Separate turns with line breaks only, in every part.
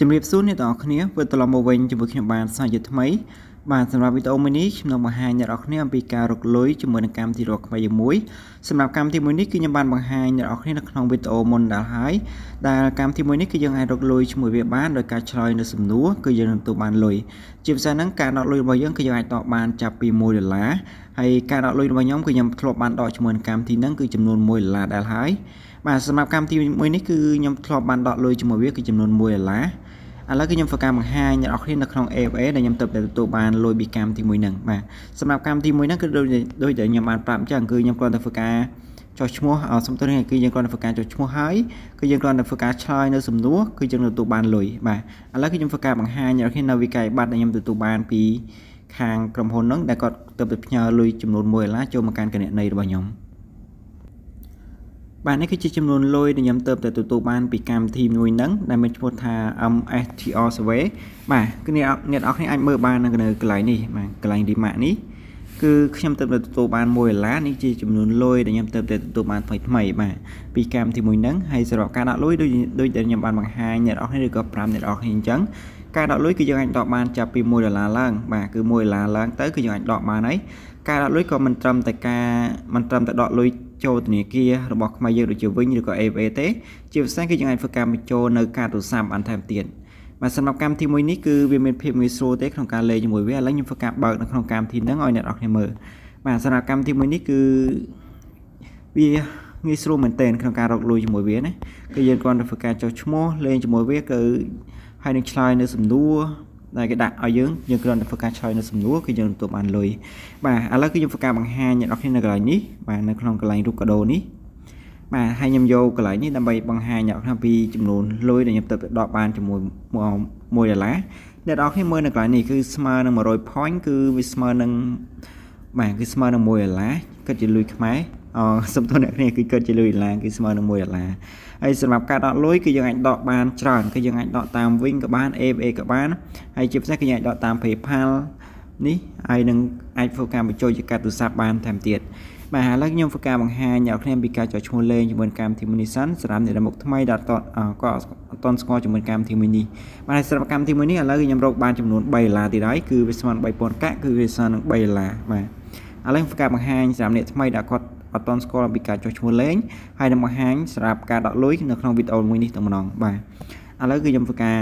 ជំរាបសួរអ្នកទាំងអស់គ្នាវិលត្រឡប់មកវិញជាមួយខ្ញុំបានសាជាថ្មីបាទសម្រាប់វីដេអូមួយនេះខ្ញុំនឹងបង្ហាញអ្នកនរគ្នាអំពីការរកលុយជាមួយនឹងកម្មវិធីរកថ្មីមួយសម្រាប់កម្មវិធីមួយនេះគឺខ្ញុំបានបង្ហាញអ្នកនរគ្នានៅក្នុងវីដេអូមុនដែរហើយដែលកម្មវិធីមួយនេះគឺយើងអាចរកលុយជាមួយវាបានដោយការឆ្លើយនៅសំណួរគឺយើងនឹងទទួលបានលុយជាពិសេសហ្នឹងការដកលុយរបស់យើងគឺយើងអាចដកបានចាប់ពី$1ហើយការដកលុយរបស់ខ្ញុំគឺខ្ញុំធ្លាប់បានដកជាមួយនឹងកម្មវិធីហ្នឹងគឺចំនួន$1ដែរហើយបាទសម្រាប់កម្មវិធីមួយនេះគឺខ្ញុំធ្លាប់បានដកលុយជាមួយវាគឺចំនួន$1ឥឡូវគឺខ្ញុំធ្វើការបង្ហាញអ្នកនរគ្នានៅក្នុង AFA ដែលខ្ញុំទទួលបានលុយពីកម្មវិធីមួយហ្នឹងបាទសម្រាប់កម្មវិធីមួយហ្នឹងគឺដូចដែលខ្ញុំបានប្រាប់អញ្ចឹងគឺខ្ញុំគ្រាន់តែធ្វើការចុះឈ្មោះសំទោសនេះគឺយើងគ្រាន់តែធ្វើការចុះឈ្មោះហើយគឺយើងគ្រាន់តែធ្វើការឆ្លើយនៅសំណួរគឺយើងទទួលបានលុយបាទឥឡូវគឺខ្ញុំធ្វើការបង្ហាញអ្នកនរគ្នានៅវិក័យប័ត្រដែលខ្ញុំទទួលបានពីខាងក្រុមហ៊ុនហ្នឹងដែលគាត់ទៅផ្ញើលុយចំនួន$1ចូលមកកាន់គណនីរបស់ខ្ញុំបាទនេះគឺជាចំនួនលុយដែលខ្ញុំទៅទទួលបានពីកម្មវិធីមួយហ្នឹងដែលមានឈ្មោះថា MSTR Survey បាទគឺអ្នកនរគ្នាអាចមើលបាននៅកន្លែងនេះបាទកន្លែង Remark នេះគឺខ្ញុំទៅទទួលបាន$1នេះជាចំនួនលុយដែលខ្ញុំទៅទទួលបានថ្មីបាទពីកម្មវិធីមួយហ្នឹងហើយសម្រាប់ការដាក់លុយដូចដែលខ្ញុំបានបង្ហាញអ្នកនរគ្នាឬក៏ប្រាប់អ្នកនរគ្នាអញ្ចឹងការដកលុយគឺយើងអាចដកបានចាប់ពី$1ឡើងបាទគឺ$1ឡើងទៅគឺយើងអាចដកបានហើយការដកលុយក៏មិនត្រឹមតែដកលុយចូលធនាគាររបស់ខ្មែរយើងដូចជាវិញឬក៏ AFA ទេជាពិសេសគឺយើងអាចធ្វើការបញ្ចូលនៅកាតទូរស័ព្ទបន្ថែមទៀតបាទសម្រាប់កម្មវិធីមួយនេះគឺវាមានភាពងាយស្រួលទេក្នុងការលេងជាមួយវាឥឡូវខ្ញុំធ្វើការបើកនៅក្នុងកម្មវិធីហ្នឹងឲ្យអ្នកនរគ្នាមើលបាទសម្រាប់កម្មវិធីមួយនេះគឺវាងាយស្រួលមែនទែនក្នុងការរកលុយជាមួយវាណាគឺយើងគ្រាន់តែធ្វើការចុះឈ្មោះលេងជាមួយវាគឺហើយនឹងឆ្លើយនៅសំណួរដែលគេដាក់ឲ្យយើងគ្រាន់តែធ្វើការឆ្លើយនៅសំណួរគឺយើងទទួលបានលុយបាទឥឡូវគឺខ្ញុំធ្វើការបង្ហាញអ្នកនរគ្នានៅកន្លែងនេះបាទនៅក្នុងកន្លែងរូបកាដូនេះបាទហើយខ្ញុំយកកន្លែងនេះដើម្បីបង្ហាញអ្នកនរគ្នាពីចំនួនលុយដែលខ្ញុំទៅដកបានជាមួយ$1អ្នកនរគ្នាមើលនៅកន្លែងនេះគឺស្មើនឹង100 point គឺវាស្មើនឹងបាទគឺស្មើនឹង$1គិតជាលុយខ្មែរសំទោសអ្នកគ្នាគឺគិតជាលុយ$គឺស្មើនឹង$1ហើយសម្រាប់ការដកលុយគឺយើងអាចដកបានច្រើនគឺយើងអាចដកតាមវិញក៏បាន AFA ក៏បានហើយជាពិសេសគឺយើងអាចដកតាម PayPal នេះហើយនឹងអាចធ្វើការបញ្ចូលជាកាតទូរស័ព្ទបានថែមទៀតបាទឥឡូវខ្ញុំធ្វើការបង្ហាញអ្នកគ្នាពីការចុះឈ្មោះលេងជាមួយកម្មវិធីមួយនេះសិនសម្រាប់អ្នកដែលមកថ្មីដែលក៏អត់ទាន់ស្គាល់ជាមួយកម្មវិធីមួយនេះបាទសម្រាប់កម្មវិធីមួយនេះឥឡូវខ្ញុំរកបានចំនួន$3ទៀតហើយគឺវាស្មើនឹង$3000កាក់គឺវាស្មើនឹង$3បាទឥឡូវខ្ញុំធ្វើការបង្ហាញសម្រាប់អ្នកថ្មីដែលគាត់អត់ទាន់ស្គាល់ពីការចុះឈ្មោះលេងហើយនឹងបង្ហាញសម្រាប់ការដកលុយនៅក្នុងវីដេអូមួយនេះតែម្ដងបាទឥឡូវគឺខ្ញុំធ្វើការ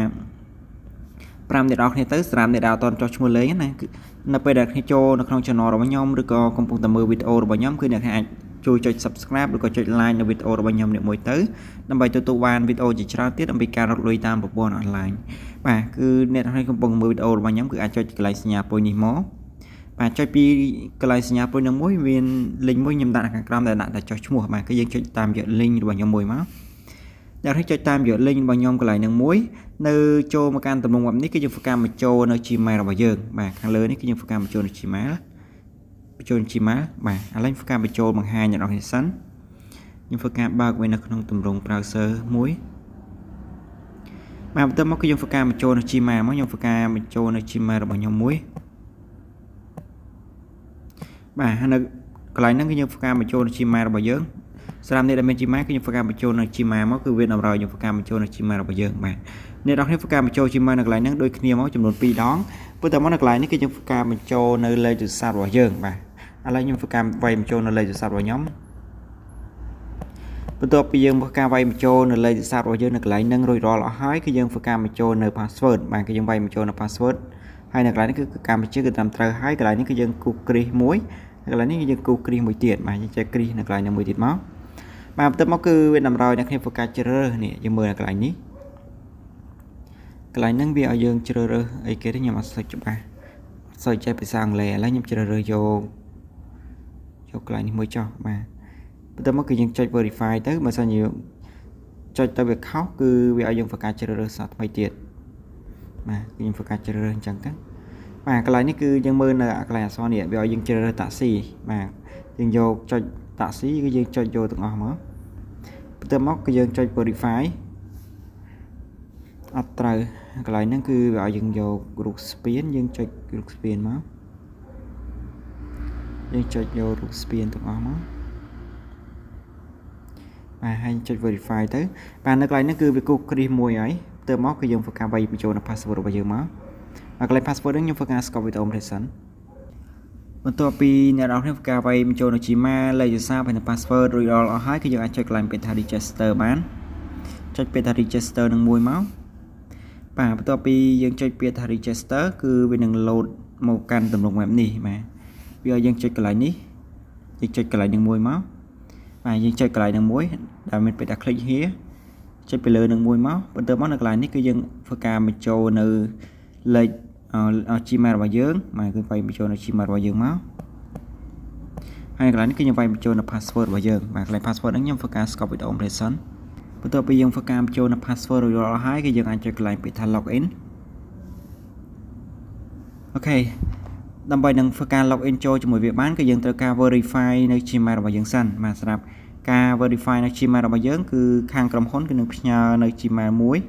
5អ្នកនរគ្នាទៅសម្រាប់អ្នកដែលអត់ទាន់ចុះឈ្មោះលេងណាគឺនៅពេលដែលគ្នាចូលនៅក្នុង channel របស់ខ្ញុំឬក៏កំពុងតែមើលវីដេអូរបស់ខ្ញុំគឺអ្នកអាចជួយចុច subscribe ឬក៏ចុច like នៅវីដេអូរបស់ខ្ញុំនេះមួយទៅដើម្បីទទួលបានវីដេអូជាច្រើនទៀតអំពីការរកលុយតាមប្រព័ន្ធ online បាទគឺអ្នកនរគ្នាកំពុងមើលវីដេអូរបស់ខ្ញុំគឺអាចចុចកន្លែងសញ្ញាពុយនេះមកបាទចុចពីកន្លែងសញ្ញាពុយនឹងមួយមាន link មួយខ្ញុំដាក់ខាងក្រោមដែលដាក់តែចុះឈ្មោះបាទគឺយើងចុចតាមយក link របស់ខ្ញុំមួយមកអ្នកនេះចុចតាមយក link របស់ខ្ញុំកន្លែងនឹងមួយនៅចូលមកកាន់តំណ web នេះគឺយើងធ្វើការបញ្ចូលនៅ Gmail របស់យើងបាទខាងលើនេះគឺយើងធ្វើការបញ្ចូលនៅ Gmail បាទឥឡូវធ្វើការបញ្ចូលបង្ហាញអ្នកនរគ្នាសិនខ្ញុំធ្វើការបើកវានៅក្នុងទម្រង់ browser មួយបាទបន្ទាប់មកគឺយើងធ្វើការបញ្ចូលនៅ Gmail មកខ្ញុំធ្វើការបញ្ចូលនៅ Gmail របស់ខ្ញុំមួយបាទនៅកន្លែងហ្នឹងគឺយើងធ្វើការបញ្ចូលនៅ Gmail របស់យើងសម្រាប់អ្នកដែលមាន Gmail គឺយើងធ្វើការបញ្ចូលនៅ Gmail មកគឺវាតម្រូវយើងធ្វើការបញ្ចូលនៅ Gmail របស់យើងបាទអ្នកនរគ្នាធ្វើការបញ្ចូល Gmail នៅកន្លែងហ្នឹងដូចគ្នាមកចំនួន2ដងប៉ុន្តែមកនៅកន្លែងនេះគឺយើងធ្វើការបញ្ចូលនៅលេខទូរស័ព្ទរបស់យើងបាទឥឡូវខ្ញុំធ្វើការវាយបញ្ចូលនៅលេខទូរស័ព្ទរបស់ខ្ញុំបន្ទាប់ពីយើងធ្វើការវាយបញ្ចូលនៅលេខទូរស័ព្ទរបស់យើងនៅកន្លែងហ្នឹងរួចរាល់អស់ហើយគឺយើងធ្វើការបញ្ចូលនៅ password បាទគឺយើងវាយបញ្ចូលនៅ password ហើយនៅកន្លែងនេះគឺកម្មវិធីគឺតាមត្រូវហើយកន្លែងនេះគឺយើងគូសគ្រីសមួយកន្លែងនេះយើងគូសគ្រីសមួយទៀតបាទយើងចែកគ្រីសនៅកន្លែងនេះមួយទៀតមកបាទបន្ទាប់មកគឺវាតម្រូវអ្នកគ្នាធ្វើការជ្រើសរើសនេះយើងមើលនៅកន្លែងនេះកន្លែងហ្នឹងវាឲ្យយើងជ្រើសរើសអីគេទេខ្ញុំអត់សូវច្បាស់សូវចេះភាសាអង់គ្លេសឥឡូវខ្ញុំជ្រើសរើសយកកន្លែងនេះមួយចុះបាទបន្ទាប់មកគឺយើងចុច verify ទៅបើសិនជាចុចទៅវាខុសគឺវាឲ្យយើងធ្វើការជ្រើសរើសសារថ្មីទៀតបាទគឺយើងធ្វើការជ្រើសរើសអញ្ចឹងទៅបាទកន្លែងនេះគឺយើងមើលនៅកន្លែងអក្សរនេះវាឲ្យយើងជ្រើសរើសតាក់ស៊ីបាទយើងយកចុចតាក់ស៊ីគឺយើងចុចយកទាំងអស់មកបន្ទាប់មកគឺយើងចុច verify អត់ត្រូវកន្លែងហ្នឹងគឺវាឲ្យយើងយករូបស្ពានយើងចុចរូបស្ពានមកយើងចុចយករូបស្ពានទាំងអស់មកបាទហើយចុច verify ទៅបាទនៅកន្លែងហ្នឹងគឺវាគូសគ្រីសមួយហើយ từ móc cái dùng phần vay mình cho nó password bao giờ máu và cái password đó nhưng phần score với ông sẵn mộtตัวปีเนี่ยเราเรียกการไปมันโจนจิมาเลยจะทราบเป็นพาสเวิร์ดหรือเราให้คือยังอาจจะกลายเป็นทาริเจสเตอร์บ้านจะเป็นทาริเจสเตอร์หนึ่งมวยเมาส์ป่าตัวปียังจะเป็นทาริเจสเตอร์คือเป็นหนึ่งโหลดโมกันตำรวจแบบนี้มาเพื่อยังจะกลายนี้ยังจะกลายหนึ่งมวยเมาส์ป่ายังจะกลายหนึ่งมวยแต่มันเป็นคลิกเฮียจะไปเลยหนึ่งมวยเมาส์เป็นตัวมันกลายนี้คือยังฝึกการมันโจนเลยchi mà vào dương mà cứ phải cho nó chi mà vào dương máu hay là cái như vậy cho nó password vào dương mà lại password đó nhằm phải score với ông person bây giờ bây giờ phải cam cho nó password rồi hai cái dương anh cho lại bị thay login ok đâm bài nâng phải login cho mỗi việc bán cái dương tới ca verify nơi chi mà vào dương xanh mà sạp ca verify nơi chi mà vào dương cứ khang cầm hốn cái nước nơi chi mà muối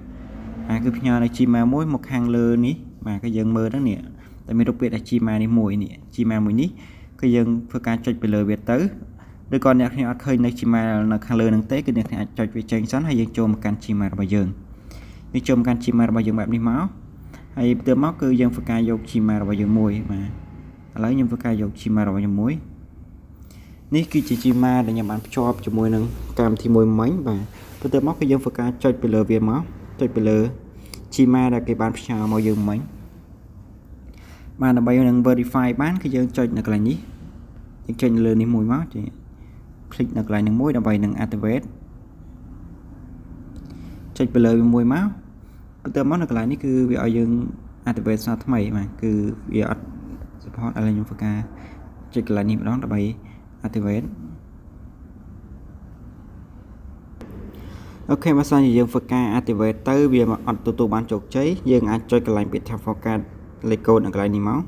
cứ nơi chi mà muối một hàng lơ ní mà cái dân mơ đó nè tại vì đặc biệt là chi mà này mùi nè chi mà mùi ní cái dân phải cá cho về lời việt tới đôi con nhạc này khơi này chi mà là khang lơ nâng tế cái nhạc này cho về tranh sắn hay dân cho một can chi mà bao giờ đi cho một can chi mà bao giờ bạn đi máu hay từ máu cứ dân phải cá dầu chi mà bao giờ mùi mà lấy nhưng phải cá dầu chi mà bao giờ muối ní khi chi mà để nhà bạn cho mùi nâng cam thì mùi mấy và từ máu cái dân phải cá cho về lời việt máu cho về lời chi mà là cái bán chào màu dương mấy mà là bây giờ verify bán cái dương cho được lại nhí trên lên đi mùi máu thì click được lại những mối đã bày đừng activate trên bây giờ mùi máu từ món được lại ní cứ việc ở dương activate sao thế mày mà cứ việc support ở lên những ca trên lại niệm đó là bày activate ok mà sao thì dương phải activate tới việc mà tụi bạn chụp cháy dương ai chơi cái lạnh bị theo phocus lấy code được lại ní máu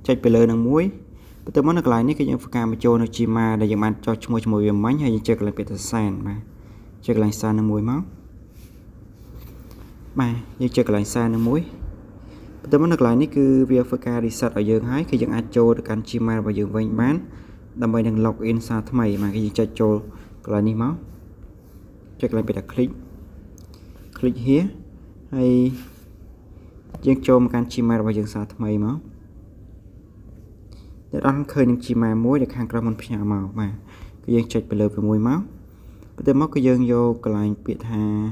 chơiไปเลยnâng muối từ món được lại ní cái dương phải mà cho nó chi mà để dương bạn cho mùi viêm mánh hay chơi cái lạnh bị thật sàn mà chơi cái lạnh sàn nâng muối máu mà dương chơi cái lạnh sàn nâng muối từ món được lại ní cứ việc phải reset ở dương hái khi dương ai cho được ăn chi mà và dương vay bán đâm bay đừng login sao thế mày mà cái gì chơi cho cái lại ní máu chắc lại bị đặt click here hay dương cho một can chi mà vào dương sao thay máu để ăn khơi những chi mà muối để khang ra một nhà màu mà cái dương chạyไปเลยvề muối máu bây giờ máu cái dương vô cái lại bị thà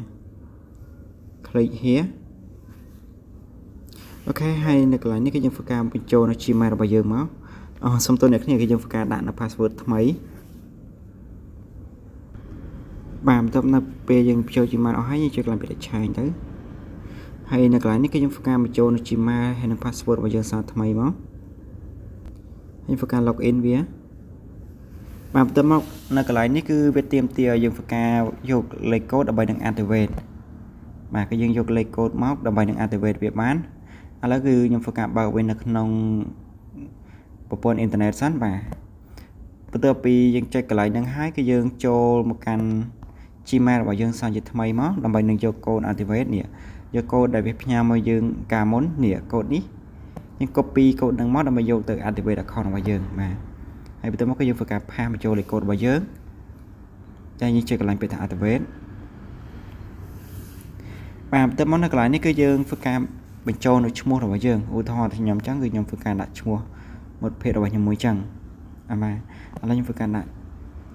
click here ok hay được lại những cái dương phải cam bị cho nó chi mà vào dương máu xong tôi này cái dương phải đạn là password thay bạn tập nạp về dân chơi chỉ mà nó hay như chuyện làm việc chạy tới hay là cái này cái dân phục cam cho nó chỉ mà hay là password và giờ sao thay máu hay phục cam login vía bạn tập móc là cái này cứ về tiêm tia dân phục cam vô lấy code ở bài đăng activate mà cái dân vô lấy code móc ở bài đăng activate việc bán là cứ dân phục cam bảo bên là nông bộ internet sẵn và từពីយើងចែកកន្លែងនឹងហើយគឺយើងចូលមកកាន់ Gmail របស់យើងសាជាថ្មីមកដើម្បីនឹងយកកូដ activate នេះយកកូដដែលវាផ្ញើមកយើងកាលមុននេះកូដនេះយើង copy កូដនឹងមកដើម្បីយកទៅ activate account របស់យើងបាទហើយបន្ទាប់មកគឺយើងធ្វើការ paste មកចូលលេខកូដរបស់យើងតែយើងចែកកន្លែងពេលថា activate បាទបន្ទាប់មកនៅកន្លែងនេះគឺយើងធ្វើការបញ្ចូលនៅឈ្មោះរបស់យើងឧទាហរណ៍ថាខ្ញុំចឹងគឺខ្ញុំធ្វើការដាក់ឈ្មោះមិត្តភ័ក្តិរបស់ខ្ញុំមួយចឹងបាទឥឡូវខ្ញុំធ្វើការដាក់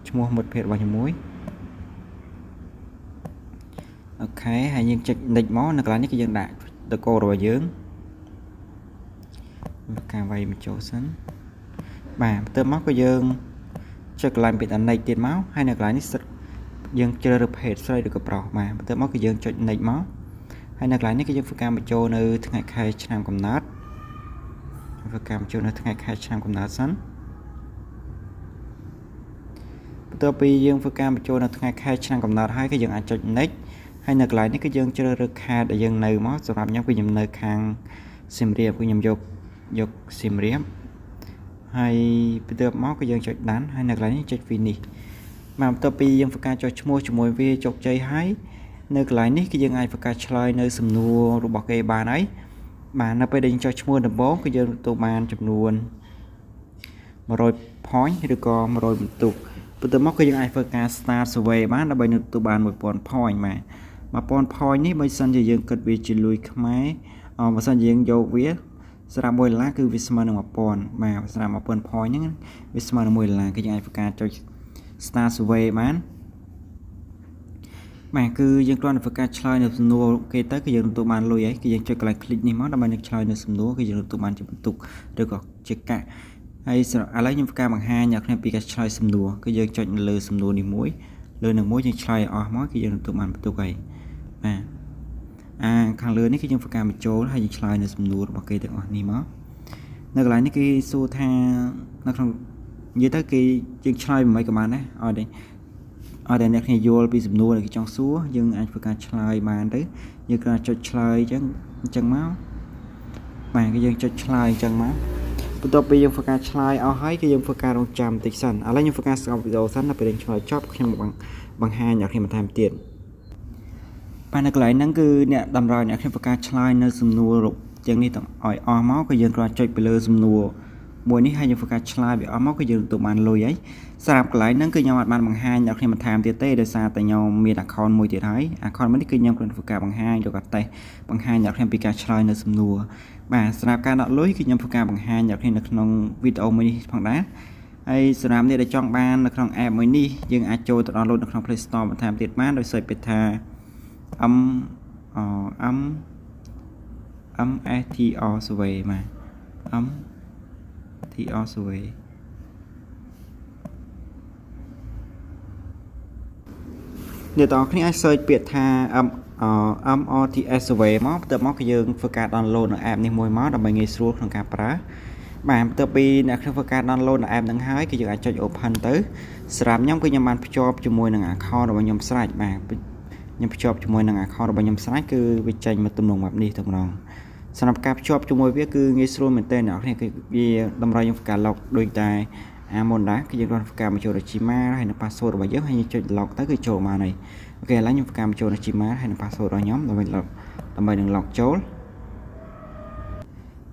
ឈ្មោះមិត្តភ័ក្តិរបស់ខ្ញុំមួយអូខេហើយយើងចុច next មកនៅកន្លែងនេះគឺយើងដាក់តកូរបស់យើងការវាយបញ្ចូលសិនបាទបន្ទាប់មកក៏យើងចុចកន្លែងពី next ទៀតមកហើយនៅកន្លែងនេះយើងជ្រើសរើសភេទស្រីឬក៏ប្រុសបាទបន្ទាប់មកគឺយើងចុច next មកហើយនៅកន្លែងនេះគឺយើងធ្វើការបញ្ចូលនៅថ្ងៃខែឆ្នាំកំណើតធ្វើការបញ្ចូលនៅថ្ងៃខែឆ្នាំកំណើតសិនបន្ទាប់ពីយើងធ្វើការបញ្ចូលនៅថ្ងៃខែឆ្នាំកំណើតហើយគឺយើងអាចចុច next ហើយនៅកន្លែងនេះគឺយើងជ្រើសរើសខេត្តដែលយើងនៅមកសម្រាប់ខ្ញុំគឺខ្ញុំនៅខាងសៀមរាបគឺខ្ញុំយកសៀមរាបហើយបន្ទាប់មកគឺយើងចុចដានហើយនៅកន្លែងនេះចុច finish មកបន្ទាប់ពីយើងធ្វើការចុចឈ្មោះជាមួយវាជោគជ័យហើយនៅកន្លែងនេះគឺយើងអាចធ្វើការឆ្លើយនៅសំណួររបស់គេបានហើយបាទនៅពេលដែលយើងចុចឈ្មោះដំបូងគឺយើងទទួលបានចំនួន100 point ឬក៏100បន្ទុកបន្ទាប់មកគឺយើងអាចធ្វើការ start survey បានដើម្បីទទួលបាន 1000 point បាទ 1000 point នេះបើសិនជាយើងគិតវាជាលុយខ្មែរបើសិនជាយើងយកវាសម្រាប់$1គឺវាស្មើនឹង1000បាទសម្រាប់1000 point ហ្នឹងវាស្មើនឹង$1គឺយើងអាចធ្វើការចុច start survey បានបាទគឺយើងគ្រាន់តែធ្វើការឆ្លើយនៅសំណួរគេទៅគឺយើងទទួលបានលុយហើយគឺយើងចុចកន្លែង click នេះមកដើម្បីនឹងឆ្លើយនៅសំណួរគឺយើងទទួលបានជាបន្ទុកឬក៏ជាកាក់ហើយឥឡូវខ្ញុំធ្វើការបង្ហាញអ្នកគ្នាពីការឆ្លើយសំណួរគឺយើងចុចនៅលើសំណួរនេះមួយលើនឹងមួយយើងឆ្លើយអស់មកគឺយើងទទួលបានបន្ទុកហើយបាទខាងលើនេះគឺយើងធ្វើការបញ្ចូលហើយយើងឆ្លើយនៅសំណួររបស់គេទាំងអស់នេះមកនៅកន្លែងនេះគេសួរថានៅក្នុងនិយាយទៅគេយើងឆ្លើយមិនក៏បានដែរឲ្យតែអ្នកគ្នាយល់ពីសំណួរដែលគេចង់សួរយើងអាចធ្វើការឆ្លើយបានទៅយើងគ្រាន់តែចុចឆ្លើយអញ្ចឹងមកបាទគឺយើងចុចឆ្លើយអញ្ចឹងមកបន្ទាប់ពីយើងធ្វើការឆ្លើយអស់ហើយគឺយើងធ្វើការរងចាំបន្តិចសិនឥឡូវខ្ញុំធ្វើការស្កប់វីដេអូសិនដល់ពេលយើងឆ្លើយចប់ខ្ញុំបង្ហាញអ្នកគ្នាបន្ថែមទៀតបាទនៅកន្លែងហ្នឹងគឺអ្នកតម្រូវអ្នកគ្នាធ្វើការឆ្លើយនៅសំណួរទាំងនេះទាំងឲ្យអស់មកគឺយើងគ្រាន់ចុចទៅលើសំណួរមួយនេះហើយយើងធ្វើការឆ្លើយវាអស់មកគឺយើងទទួលបានលុយហើយសម្រាប់កន្លែងហ្នឹងគឺខ្ញុំអត់បានបង្ហាញអ្នកគ្នាបន្ថែមទៀតទេដោយសារតែខ្ញុំមាន account មួយទៀតហើយ account មួយនេះគឺខ្ញុំគ្រាន់ធ្វើការបង្ហាញឬក៏តេស្តបង្ហាញអ្នកគ្នាពីការឆ្លើយនៅសំណួរបាទសម្រាប់ការដកលុយគឺខ្ញុំធ្វើការបង្ហាញអ្នកគ្នានៅក្នុងវីដេអូមួយនេះផងដែរហើយសម្រាប់អ្នកដែលចង់បាននៅក្នុង app មួយនេះយើងអាចចូលទៅ download នៅក្នុង Play Store បន្ថែមទៀតបានដោយ search ពាក្យថា MSTR Survey បាទ MSTR Survey អ្នកទាំងអស់គ្នាអាច search ពាក្យថា MRTS Survey មកបន្ទាប់មកគឺយើងធ្វើការ download នៅ app នេះមួយមកដើម្បីងាយស្រួលក្នុងការប្រើបាទបន្ទាប់ពីអ្នកធ្វើការ download នៅ app ហ្នឹងហើយគឺយើងអាចចុច open ទៅសម្រាប់ខ្ញុំគឺខ្ញុំបានភ្ជាប់ជាមួយនឹង account របស់ខ្ញុំស្រេចបាទខ្ញុំភ្ជាប់ជាមួយនឹង account របស់ខ្ញុំស្រេចគឺវាចេញមកទំនងបែបនេះតែម្ដងសម្រាប់ការភ្ជាប់ជាមួយវាគឺងាយស្រួលមែនទែនអ្នកគ្នាគឺវាតម្រូវយើងធ្វើការ log ដូចតែមុនដែរគឺយើងត្រូវធ្វើការបញ្ចូល Gmail ហើយនិង password របស់យើងហើយយើងចុច log ទៅគឺចូលបានហើយអូខេឥឡូវខ្ញុំធ្វើការបញ្ចូល Gmail ហើយនិង password របស់ខ្ញុំដើម្បីនឹង log ចូល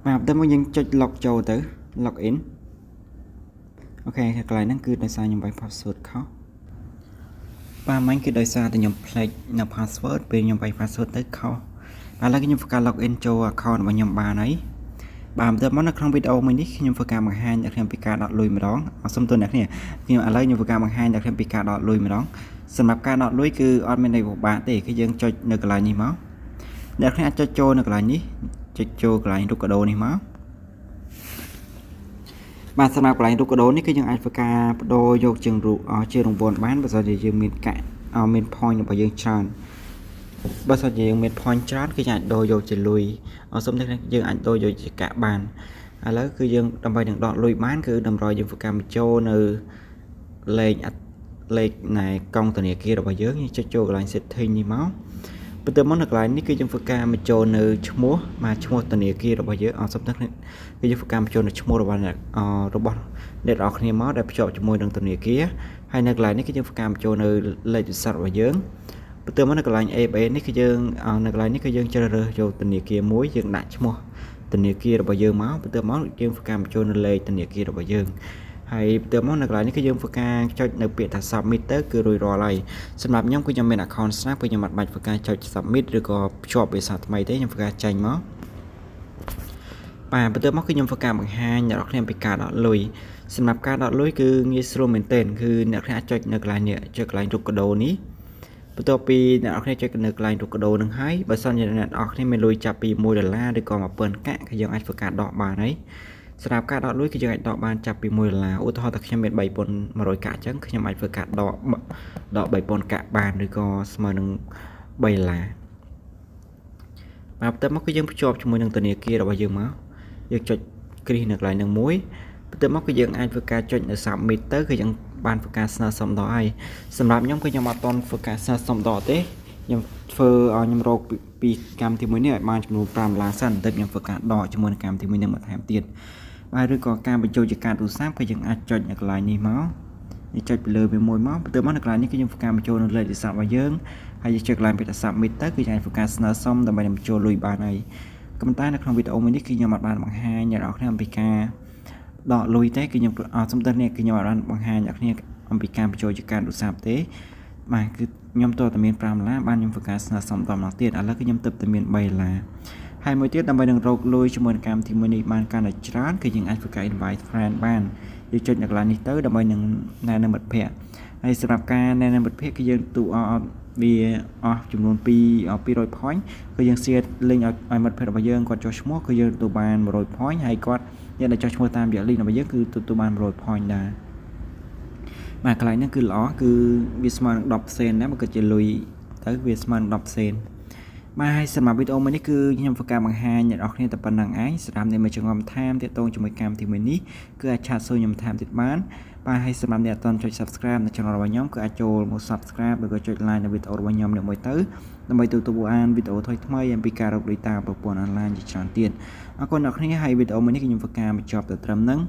បាទបន្ទាប់មកយើងចុច log ចូលទៅ log in អូខេកន្លែងហ្នឹងគឺដោយសារខ្ញុំបាយ password ខុសបាទមិញគឺដោយសារតែខ្ញុំភ្លេចនៅ password ពេលខ្ញុំបាយ password ទៅខុសឥឡូវខ្ញុំធ្វើការ log in ចូល account របស់ខ្ញុំបានហើយបាទបន្ទាប់មកនៅក្នុងវីដេអូមួយនេះខ្ញុំធ្វើការបង្ហាញអ្នកខ្ញុំពីការដកលុយម្ដងសូមទោសអ្នកគ្នាខ្ញុំឥឡូវខ្ញុំធ្វើការបង្ហាញអ្នកខ្ញុំពីការដកលុយម្ដងសម្រាប់ការដកលុយគឺអត់មានន័យពិបាកទេគឺយើងចុចនៅកន្លែងនេះមកអ្នកគ្នាអាចចុចចូលនៅកន្លែងនេះចុចចូលកន្លែងរូបកដោនេះមកបាទសម្រាប់កន្លែងរូបកដោនេះគឺយើងអាចធ្វើការបដូរយកជាងរង្វាន់បានបើសិនជាយើងមានកាក់មាន point របស់យើងច្រើនបើសិនជាយើងមាន point ច្រើនគឺយើងអាចដូរយកជាលុយសូមតែយើងអាចដូរយកជាកាក់បានឥឡូវគឺយើងដើម្បីនឹងដកលុយបានគឺតម្រូវយើងធ្វើការបញ្ចូលនៅលេខនៃកង់ធនាគាររបស់យើងចុចចូលកន្លែង setting នេះមកបន្ទាប់មកនៅកន្លែងនេះគឺយើងធ្វើការបញ្ចូលនៅឈ្មោះធនាគាររបស់យើងសូមតែគឺយើងធ្វើការបញ្ចូលនៅឈ្មោះរបស់អ្នកនរគ្នាមកដែលភ្ជាប់ជាមួយនឹងធនាគារហើយនៅកន្លែងនេះគឺយើងធ្វើការបញ្ចូលនៅលេខទូរស័ព្ទរបស់យើងបន្ទាប់មកនៅកន្លែង ABA នេះគឺយើងនៅកន្លែងនេះគឺយើងជ្រើសរើសយកធនាគារមួយយើងដាក់ឈ្មោះធនាគាររបស់យើងមកបន្ទាប់មកយើងធ្វើការបញ្ចូលនៅលេខធនាគាររបស់យើងហើយបន្ទាប់មកនៅកន្លែងនេះគឺយើងធ្វើការចុចនៅពាក្យថា submit ទៅគឺរួចរាល់ហើយសម្រាប់ខ្ញុំគឺខ្ញុំមាន account ស្រាប់គឺខ្ញុំអត់បាច់ធ្វើការចុច submit ឬក៏ភ្ជាប់វាសាថ្មីទេខ្ញុំធ្វើការចេញមកបាទបន្ទាប់មកគឺខ្ញុំធ្វើការបង្ហាញអ្នកនរគ្នាពីការដកលុយសម្រាប់ការដកលុយគឺងាយស្រួលមែនទែនគឺអ្នកនរគ្នាចុចនៅកន្លែងនេះចុចកន្លែងរូបកដោនេះបន្ទាប់ពីអ្នកនរគ្នាចុចនៅកន្លែងរូបកដោនឹងហើយបើសិនជាអ្នកនរគ្នាមានលុយចាប់ពី$1ឬក៏1000កាក់គឺយើងអាចធ្វើការដកបានហើយសម្រាប់ការដកលុយគឺយើងអាចដកបានចាប់ពី$1ឧទាហរណ៍ថាខ្ញុំមាន3100កាក់អញ្ចឹងខ្ញុំអាចធ្វើការដក3000កាក់បានឬក៏ស្មើនឹង$3បាទបន្ទាប់មកគឺយើងភ្ជាប់ជាមួយនឹងធនាគាររបស់យើងមកយើងចុចគ្រីសនៅកន្លែងនឹងមួយបន្ទាប់មកគឺយើងអាចធ្វើការចុចនៅ submit ទៅគឺយើងបានធ្វើការស្នើសុំដកហើយសម្រាប់ខ្ញុំគឺខ្ញុំអត់តន់ធ្វើការស្នើសុំដកទេខ្ញុំធ្វើឲ្យខ្ញុំរកពីកម្មវិធីមួយនេះឲ្យបានចំនួន$5សិនទៅខ្ញុំធ្វើការដកជាមួយនឹងកម្មវិធីមួយនេះបន្ថែមទៀតបាទឬក៏ការបញ្ចូលជាការទូរស័ព្ទគឺយើងអាចចុចនៅកន្លែងនេះមកយើងចុចពីលើវាមួយមកបន្ទាប់មកនៅកន្លែងនេះគឺយើងធ្វើការបញ្ចូលនៅលេខទូរស័ព្ទរបស់យើងហើយយើងចុចកន្លែងពាក្យថា submit ទៅគឺយើងអាចធ្វើការស្នើសុំដើម្បីបញ្ចូលលុយបានហើយក៏ប៉ុន្តែនៅក្នុងវីដេអូមួយនេះគឺខ្ញុំអត់បានបង្ហាញអ្នកនរគ្នាអំពីការដកលុយទេគឺខ្ញុំសំដៅនេះគឺខ្ញុំអត់បានបង្ហាញអ្នកនរគ្នាអំពីការបញ្ចូលជាការទូរស័ព្ទទេបាទគឺ ខ្ញុំតើតែមាន5 $បានខ្ញុំធ្វើការស្នើសុំតម្លៃទៀតឥឡូវគឺខ្ញុំទៅតែមាន3 $ហើយមួយទៀតដើម្បីនឹងរកលុយជាមួយនឹងកម្មវិធីមួយនេះបានកាន់តែច្រើនគឺយើងអាចធ្វើការ invite friend បានយើងចុចនៅកន្លែងនេះទៅដើម្បីនឹងណែនាំមិត្តភ័ក្តិហើយសម្រាប់ការណែនាំមិត្តភ័ក្តិគឺយើងទូវាអស់ចំនួន200 point គឺយើង share link ឲ្យមិត្តភ័ក្តិរបស់យើងគាត់ចុះឈ្មោះគឺយើងទទួលបាន100 point ហើយគាត់អ្នកដែលចុះឈ្មោះតាមរយៈ link របស់យើងគឺទទួលបាន100 point ដែរបាទកន្លែងហ្នឹងគឺល្អគឺវាស្មើនឹង10 cent ណាបើគិតជាលុយទៅវាស្មើនឹង10 cent បាទហើយសម្រាប់វីដេអូមួយនេះគឺខ្ញុំធ្វើការបង្ហាញអ្នកនរគ្នាតែប៉ុណ្្នឹងឯងសម្រាប់អ្នកមកចង់តាមតាមទាក់ទងជាមួយកម្មវិធីមួយនេះគឺអាចឆាតសួរខ្ញុំតាមទៀតបានបាទហើយសម្រាប់អ្នកអត់ទាន់ចុច Subscribe នៅ Channel របស់ខ្ញុំគឺអាចចូលមក Subscribe ឬក៏ចុច Like នៅវីដេអូរបស់ខ្ញុំមួយទៅដើម្បីទទួលបានវីដេអូថ្មីៗអំពីការរកលុយតាមប្រព័ន្ធ online ជាច្រើនទៀតអរគុណអ្នកនរគ្នាហើយវីដេអូមួយនេះគឺខ្ញុំធ្វើការបញ្ចប់ទៅត្រឹមហ្នឹង